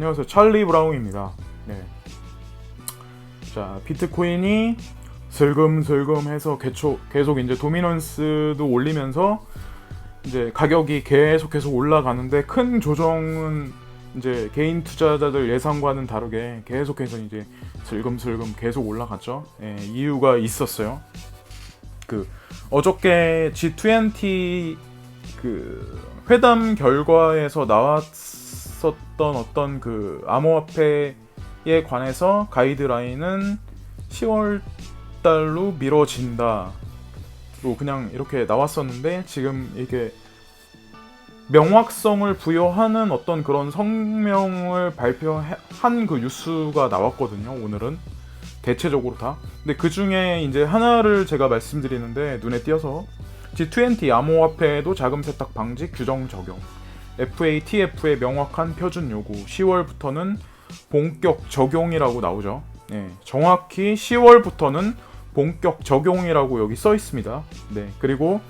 안녕하세요. 찰리 브라운입니다. 네. 자, 비트코인이 슬금슬금 해서 계속 이제 도미넌스도 올리면서 이제 가격이 계속해서 올라가는데 큰 조정은 이제 개인 투자자들 예상과는 다르게 계속해서 이제 슬금슬금 계속 올라갔죠. 예, 이유가 있었어요. 어저께 G20 회담 결과에서 나왔었던 어떤 암호화폐에 관해서 가이드라인은 10월 달로 미뤄진다로 그냥 이렇게 나왔었는데, 지금 이게 명확성을 부여하는 어떤 그런 성명을 발표한 뉴스가 나왔거든요. 오늘은 대체적으로 다. 근데 그 중에 이제 하나를 제가 말씀드리는데 눈에 띄어서, G20 암호화폐에도 자금 세탁 방지 규정 적용, FATF의 명확한 표준 요구, 10월부터는 본격 적용이라고 나오죠. 네, 정확히 10월부터는 본격 적용이라고 여기 써 있습니다. 네, 그리고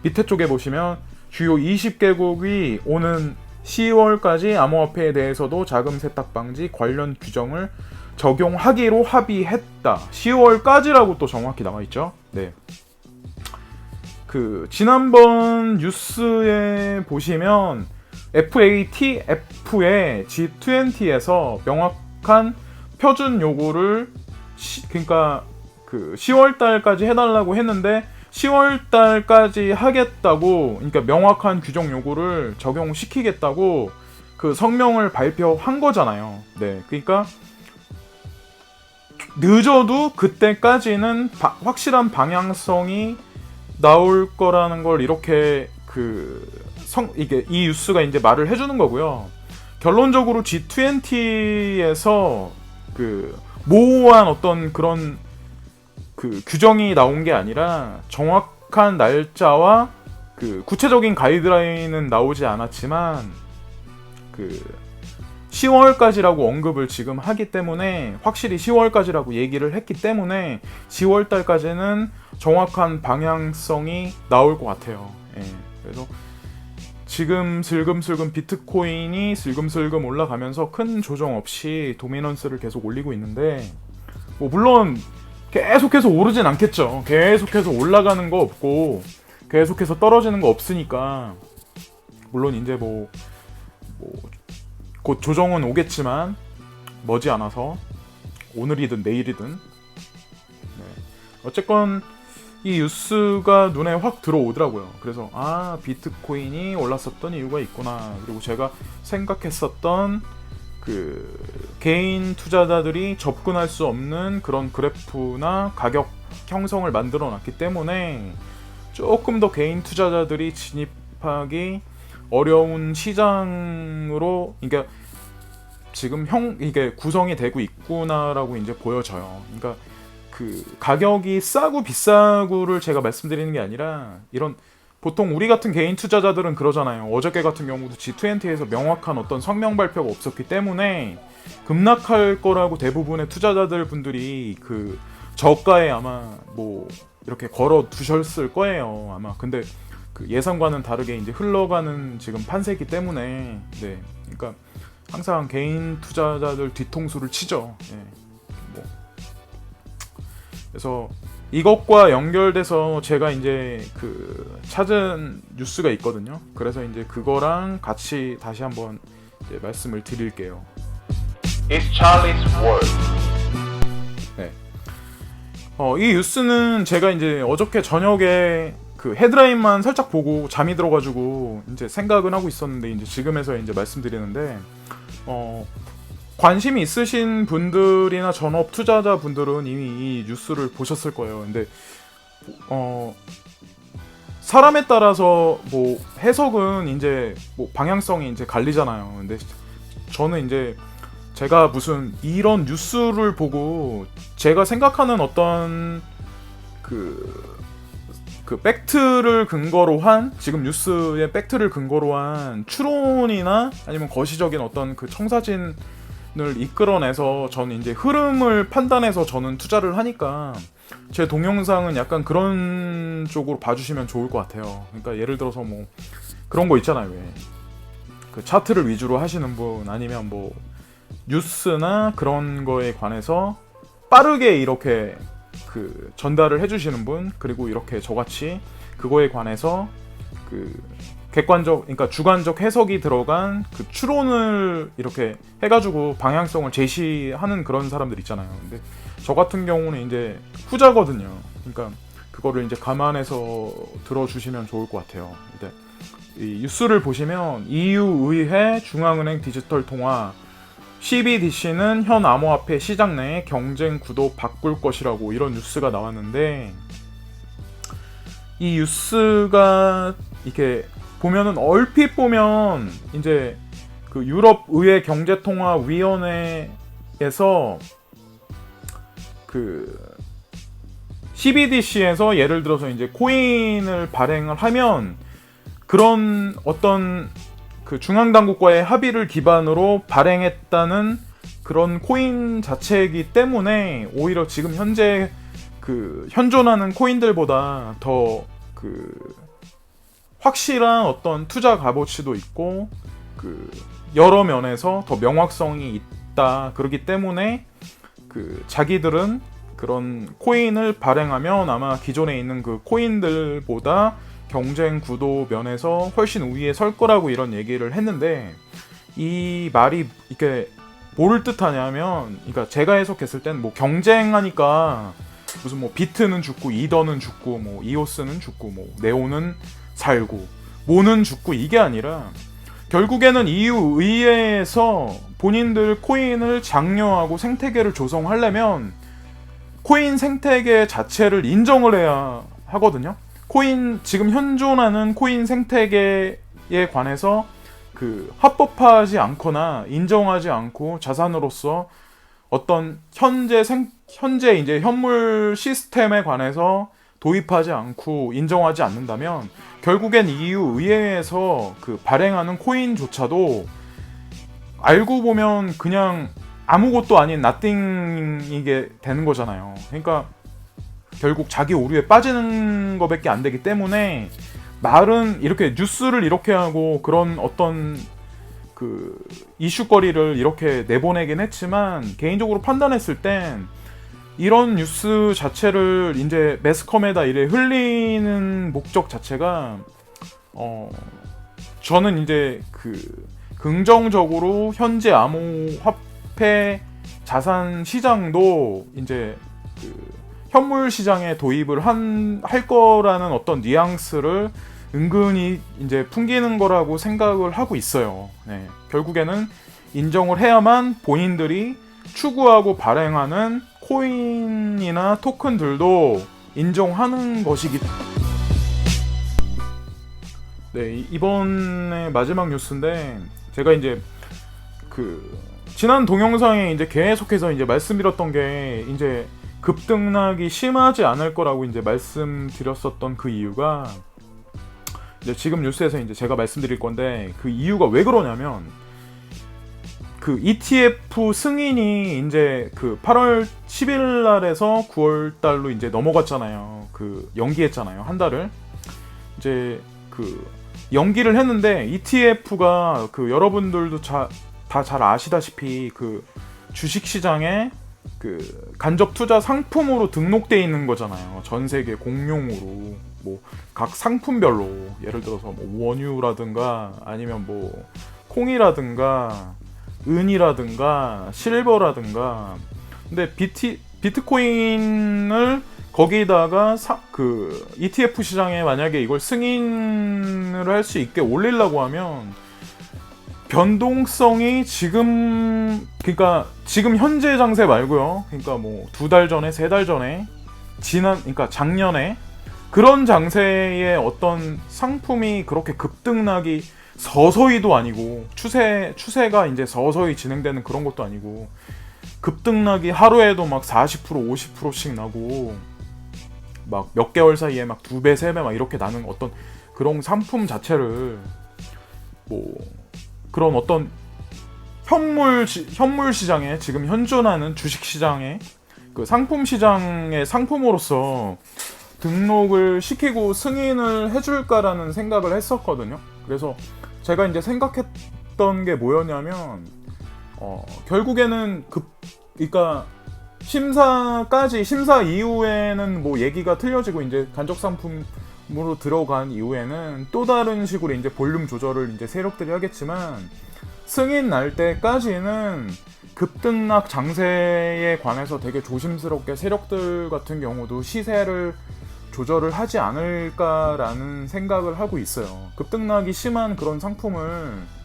밑에 쪽에 보시면 주요 20개국이 오는 10월까지 암호화폐에 대해서도 자금 세탁 방지 관련 규정을 적용하기로 합의했다. 10월까지라고 또 정확히 나와 있죠. 네. 지난번 뉴스에 보시면 FATF의 G20에서 명확한 표준 요구를 그러니까 10월 달까지 해달라고 했는데 10월 달까지 하겠다고, 그러니까 명확한 규정 요구를 적용시키겠다고 성명을 발표한 거잖아요. 네, 그러니까 늦어도 그때까지는 확실한 방향성이 나올 거라는 걸 이렇게 이 뉴스가 이제 말을 해주는 거고요. 결론적으로 G20에서 모호한 어떤 그런 규정이 나온 게 아니라 정확한 날짜와 구체적인 가이드라인은 나오지 않았지만 10월까지라고 언급을 지금 하기 때문에, 확실히 10월까지라고 얘기를 했기 때문에 10월 달까지는 정확한 방향성이 나올 것 같아요. 예, 그래서 지금 슬금슬금 비트코인이 슬금슬금 올라가면서 큰 조정 없이 도미넌스를 계속 올리고 있는데, 물론 계속해서 오르진 않겠죠. 계속해서 올라가는 거 없고 계속해서 떨어지는 거 없으니까, 물론 이제 곧 조정은 오겠지만 머지않아서, 오늘이든 내일이든. 네. 어쨌건 이 뉴스가 눈에 확 들어오더라고요. 그래서 비트코인이 올랐었던 이유가 있구나. 그리고 제가 생각했었던 개인 투자자들이 접근할 수 없는 그런 그래프나 가격 형성을 만들어 놨기 때문에 조금 더 개인 투자자들이 진입하기 어려운 시장으로, 그러니까 지금 이게 구성이 되고 있구나라고 이제 보여져요. 그러니까 가격이 싸고 비싸고를 제가 말씀드리는 게 아니라, 이런 보통 우리 같은 개인 투자자들은 그러잖아요. 어저께 같은 경우도 G20에서 명확한 어떤 성명 발표가 없었기 때문에 급락할 거라고 대부분의 투자자들 분들이 저가에 아마 이렇게 걸어 두셨을 거예요, 아마. 근데 예상과는 다르게 이제 흘러가는 지금 판세기 때문에, 네, 그러니까 항상 개인 투자자들 뒤통수를 치죠. 네. 그래서 이것과 연결돼서 제가 이제 찾은 뉴스가 있거든요. 그래서 이제 그거랑 같이 다시 한번 이제 말씀을 드릴게요. It's Charlie's World. 네. 이 뉴스는 제가 이제 어저께 저녁에 헤드라인만 살짝 보고 잠이 들어가지고 이제 생각은 하고 있었는데, 이제 지금에서 이제 말씀드리는데, 관심이 있으신 분들이나 전업 투자자 분들은 이미 이 뉴스를 보셨을 거예요. 근데 사람에 따라서 해석은 이제 방향성이 이제 갈리잖아요. 근데 저는 이제 제가 무슨 이런 뉴스를 보고 제가 생각하는 어떤 팩트를 근거로 한, 지금 뉴스의 팩트를 근거로 한 추론이나 아니면 거시적인 어떤 청사진을 이끌어내서 저는 이제 흐름을 판단해서 저는 투자를 하니까, 제 동영상은 약간 그런 쪽으로 봐주시면 좋을 것 같아요. 그러니까 예를 들어서 그런 거 있잖아요. 왜 그 차트를 위주로 하시는 분, 아니면 뭐 뉴스나 그런 거에 관해서 빠르게 이렇게 그 전달을 해주시는 분, 그리고 이렇게 저같이 그거에 관해서 그 객관적, 그러니까 주관적 해석이 들어간 그 추론을 이렇게 해가지고 방향성을 제시하는 그런 사람들 있잖아요. 근데 저 같은 경우는 이제 후자거든요. 그러니까 그거를 이제 감안해서 들어주시면 좋을 것 같아요. 근데 이 뉴스를 보시면 EU 의회 중앙은행 디지털 통화 CBDC는 현 암호화폐 시장 내 경쟁 구도 바꿀 것이라고 이런 뉴스가 나왔는데, 이 뉴스가 이렇게 보면은 얼핏 보면 이제 그 유럽 의회 경제통화위원회에서 그 CBDC에서 예를 들어서 이제 코인을 발행을 하면 그런 어떤 그 중앙당국과의 합의를 기반으로 발행했다는 그런 코인 자체이기 때문에 오히려 지금 현재 그 현존하는 코인들보다 더 그 확실한 어떤 투자 값어치도 있고 그 여러 면에서 더 명확성이 있다. 그렇기 때문에 그 자기들은 그런 코인을 발행하면 아마 기존에 있는 그 코인들보다 경쟁 구도 면에서 훨씬 우위에 설 거라고 이런 얘기를 했는데, 이 말이 이렇게 뭘 뜻하냐면, 그러니까 제가 해석했을 땐 뭐 경쟁하니까 무슨 뭐 비트는 죽고 이더는 죽고 뭐 이오스는 죽고 뭐 네오는 살고 뭐는 죽고 이게 아니라, 결국에는 EU 의회에서 본인들 코인을 장려하고 생태계를 조성하려면 코인 생태계 자체를 인정을 해야 하거든요. 코인 지금 현존하는 코인 생태계에 관해서 그 합법화하지 않거나 인정하지 않고 자산으로서 어떤 현재 이제 현물 시스템에 관해서 도입하지 않고 인정하지 않는다면 결국엔 EU 의회에서 그 발행하는 코인조차도 알고 보면 그냥 아무것도 아닌 나띵이게 되는 거잖아요. 그러니까 결국 자기 오류에 빠지는 거밖에 안 되기 때문에, 말은 이렇게 뉴스를 이렇게 하고 그런 어떤 그 이슈거리를 이렇게 내보내긴 했지만, 개인적으로 판단했을 땐 이런 뉴스 자체를 이제 매스컴에다 이래 흘리는 목적 자체가 저는 이제 그 긍정적으로 현재 암호화폐 자산 시장도 이제 그 현물 시장에 도입을 할 거라는 어떤 뉘앙스를 은근히 이제 풍기는 거라고 생각을 하고 있어요. 네. 결국에는 인정을 해야만 본인들이 추구하고 발행하는 코인이나 토큰들도 인정하는 것이기. 네, 이번에 마지막 뉴스인데, 제가 이제 그 지난 동영상에 이제 계속해서 이제 말씀드렸던 게, 이제 급등락이 심하지 않을 거라고 이제 말씀드렸었던 그 이유가, 이제 지금 뉴스에서 이제 제가 말씀드릴 건데, 그 이유가 왜 그러냐면, 그 ETF 승인이 이제 그 8월 10일 날에서 9월 달로 이제 넘어갔잖아요. 그 연기했잖아요. 한 달을. 이제 그 연기를 했는데, ETF가 그 여러분들도 다 잘 아시다시피 그 주식 시장에 그 간접 투자 상품으로 등록돼 있는 거잖아요. 전 세계 공용으로 뭐 각 상품별로, 예를 들어서 뭐 원유라든가 아니면 뭐 콩이라든가 은이라든가 실버라든가. 근데 비트코인을 거기다가 그 ETF 시장에 만약에 이걸 승인을 할 수 있게 올리려고 하면 변동성이 그러니까 지금 현재 장세 말고요. 그러니까 뭐 2달 전에, 3달 전에, 그러니까 작년에 그런 장세의 어떤 상품이 그렇게 급등락이 서서히도 아니고, 추세가 이제 서서히 진행되는 그런 것도 아니고, 급등락이 하루에도 막 40%, 50%씩 나고, 막 몇 개월 사이에 막 2배, 3배 막 이렇게 나는 어떤 그런 상품 자체를, 뭐 그런 어떤 현물 시장에, 지금 현존하는 주식 시장에, 그 상품 시장의 상품으로서 등록을 시키고 승인을 해줄까라는 생각을 했었거든요. 그래서 제가 이제 생각했던 있던 게 뭐였냐면 결국에는 그러니까 심사 이후에는 뭐 얘기가 틀려지고 이제 간접 상품으로 들어간 이후에는 또 다른 식으로 이제 볼륨 조절을 이제 세력들이 하겠지만 승인 날 때까지는 급등락 장세에 관해서 되게 조심스럽게 세력들 같은 경우도 시세를 조절을 하지 않을까라는 생각을 하고 있어요. 급등락이 심한 그런 상품을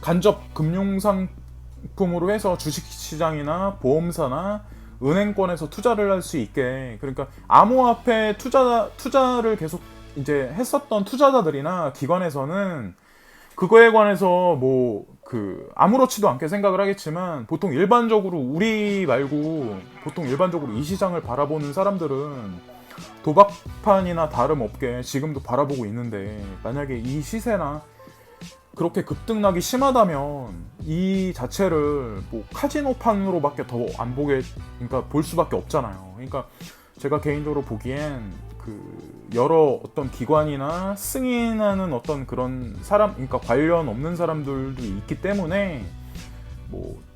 간접 금융 상품으로 해서 주식시장이나 보험사나 은행권에서 투자를 할 수 있게, 그러니까 암호화폐 투자를 계속 이제 했었던 투자자들이나 기관에서는 그거에 관해서 아무렇지도 않게 생각을 하겠지만, 보통 일반적으로 우리 말고 보통 일반적으로 이 시장을 바라보는 사람들은 도박판이나 다름없게 지금도 바라보고 있는데, 만약에 이 시세나 그렇게 급등락이 심하다면 이 자체를 카지노판으로밖에 더 안 그러니까 볼 수밖에 없잖아요. 그러니까 제가 개인적으로 보기엔 여러 어떤 기관이나 승인하는 어떤 그런 그러니까 관련 없는 사람들도 있기 때문에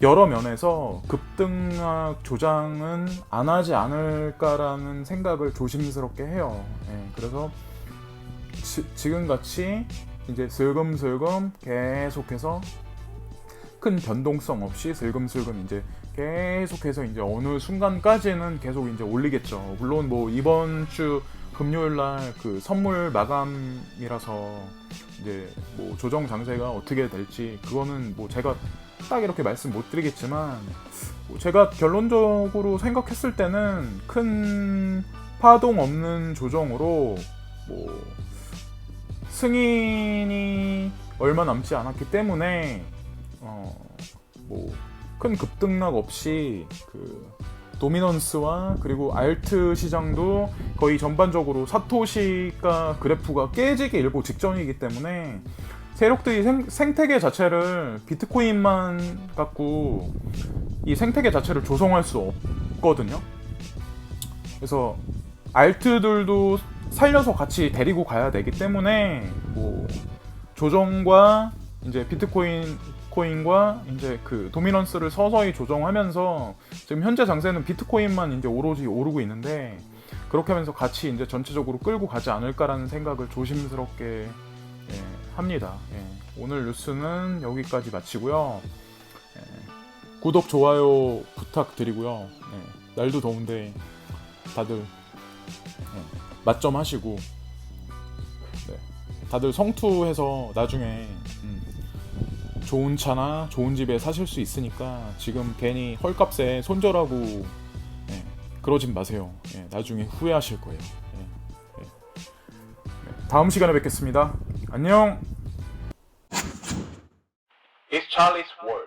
여러 면에서 급등락 조장은 안 하지 않을까라는 생각을 조심스럽게 해요. 그래서 지금같이 이제 슬금슬금 계속해서 큰 변동성 없이 슬금슬금 이제 계속해서 이제 어느 순간까지는 계속 이제 올리겠죠. 물론 이번 주 금요일 날 선물 마감이라서 이제 조정 장세가 어떻게 될지 그거는 제가 딱 이렇게 말씀 못 드리겠지만, 제가 결론적으로 생각했을 때는 큰 파동 없는 조정으로 승인이 얼마 남지 않았기 때문에 큰 급등락 없이 도미넌스와 그리고 알트 시장도 거의 전반적으로 사토시가 그래프가 깨지기 일보 직전이기 때문에 세력들이 생태계 자체를 비트코인만 갖고 이 생태계 자체를 조성할 수 없거든요. 그래서 알트들도 살려서 같이 데리고 가야 되기 때문에 조정과 이제 비트코인과 이제 도미넌스를 서서히 조정하면서 지금 현재 장세는 비트코인만 이제 오로지 오르고 있는데, 그렇게 하면서 같이 이제 전체적으로 끌고 가지 않을까라는 생각을 조심스럽게 합니다. 오늘 뉴스는 여기까지 마치고요. 구독 좋아요 부탁드리고요. 날도 더운데 다들 맛 좀 하시고, 다들 성투해서 나중에 좋은 차나 좋은 집에 사실 수 있으니까 지금 괜히 헐값에 손절하고 그러진 마세요. 나중에 후회하실 거예요. 다음 시간에 뵙겠습니다. 안녕. It's Charlie's World.